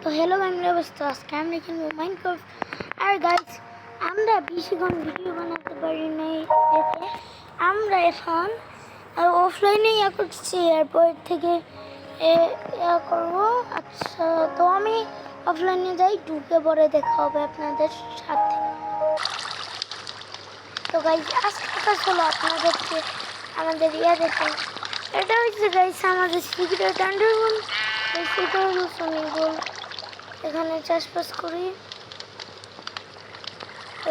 তো হ্যালো গাইমরা অবস্থা আজকে আমরা খেলবো মাইনক্রাফট। আর গাইস আমরা বেশিক্ষণ ভিডিও বানাতে পারি নাই দেখে আমরা এখন অফলাইনে করছি, এরপর থেকে করবো। আচ্ছা, তো আমি অফলাইনে যাই, ঢুকে পরে দেখা হবে আপনাদের সাথে। তো গাইস আজকে কাজ হলো আপনাদেরকে আমাদের দেখেন, এটা হচ্ছে গাইস আমাদের সিক্রেট আন্ডারগ্রাউন্ড। সেটা হলো সুইমিং, এখানে চাষবাস করি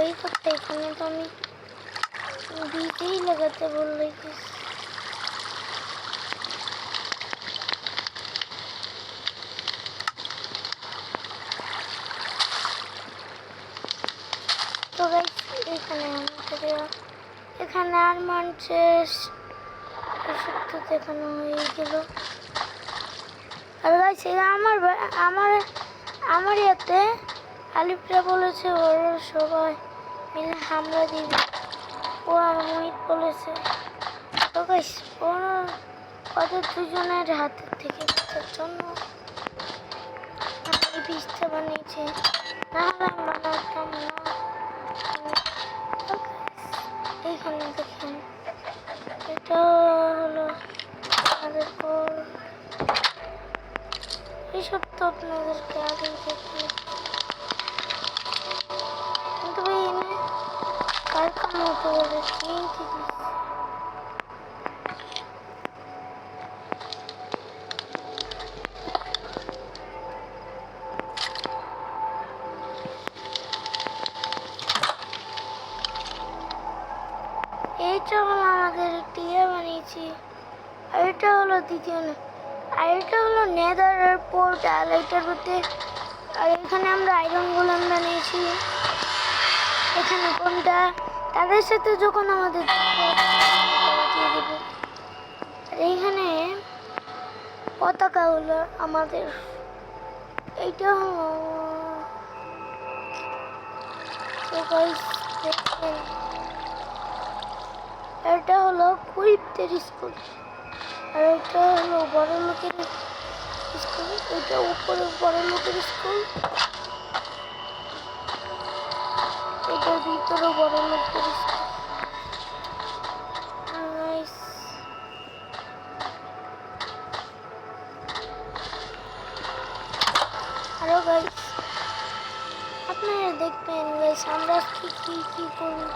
এই করতে। এখানে তো আমি বীজই লাগাতে বললে তো গাইস এখানে আর মানুষের সত্য দেখানো হয়ে গেল। আর গাইস আমার ইয়াতে আলিফরা বলেছে ওরা সবাই মিলে হামলা দিবে, ও আর মোহিত বলেছে। তো গাইস ওদের দুজনের হাতের থেকে বাঁচার জন্য এই বীজটা বানিয়েছে, না হলে আমি বানাতাম না। এইখানে দেখেন, এটা হলো আমাদের ঘর। এইসব তো আপনাদেরকে আগেই দেখি, কিন্তু ভাই এনে কারখানা হতে পারে চিনতে দিচ্ছি। এইটা হলো আমাদের টিয়া বানিয়েছি, আর এটা হলো দ্বিতীয়, আর এটা হলো নেদারের পোর্টাল এটার মধ্যে। আর এখানে আমরা আয়রন গোলাম বানিয়েছি। এখানে কোনটা তাদের সাথে যখন আমাদের আর এইখানে পতাকা হলো আমাদের। এইটা হলো এটা হলো কুইপদের স্কুল, আর এটা হলো বড় লোকের স্কুল। এটা উপরে বড় লোকের স্কুল, এটার ভিতরে বড় লোকের স্কুল। আরো গাইস আপনারা দেখবেন গাইস আমরা কি করি।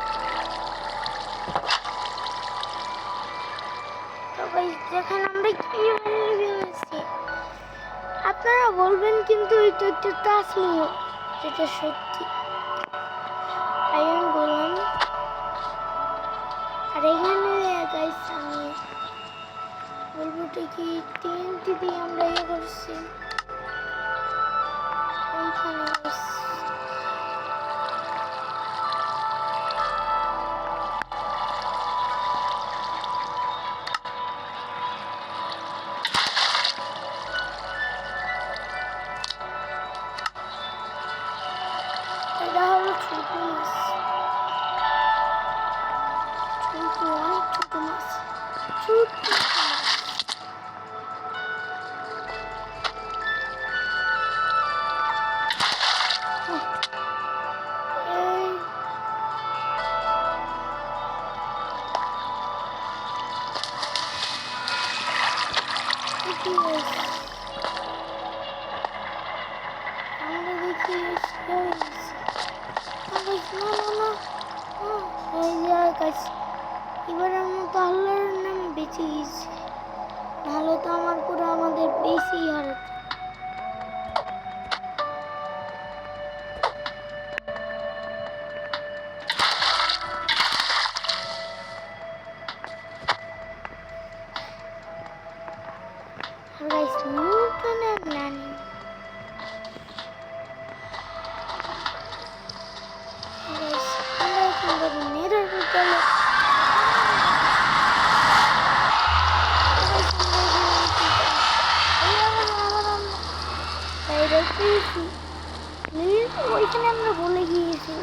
তো গাইস দেখেন আমরা কি বানিয়েছি, আপনারা বলবেন কিন্তু এটা একটা তাজমহল, যেটা সত্যি আয়রন গোলাম। আর এখানে গাইস আমি বলবো কি টিএনটি দিয়ে আমরা করছি। এইখানে এটা হলো ছোট মাছ, অনেক ছোট মাছ, ছোট আমরা দেখি এবারের মতো আল্লাহর নামে বেঁচে গেছি, নাহলে তো আমার পুরো আমাদের বেশি হারাত। নানি ওইখানে আমরা বলে গিয়েছিল,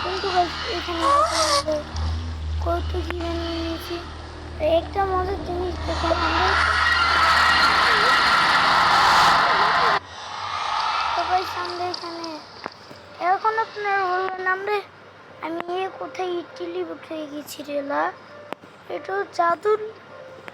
কিন্তু এখানে কত কি বানিয়ে নিয়েছি। একটা মজার জিনিস দেখেন আমরা আমরা এখানে এখন আপনারা বলবেন আমরা আমি কোথায় টেলিপোর্ট হয়ে গেছি রেলা এটা জাদুর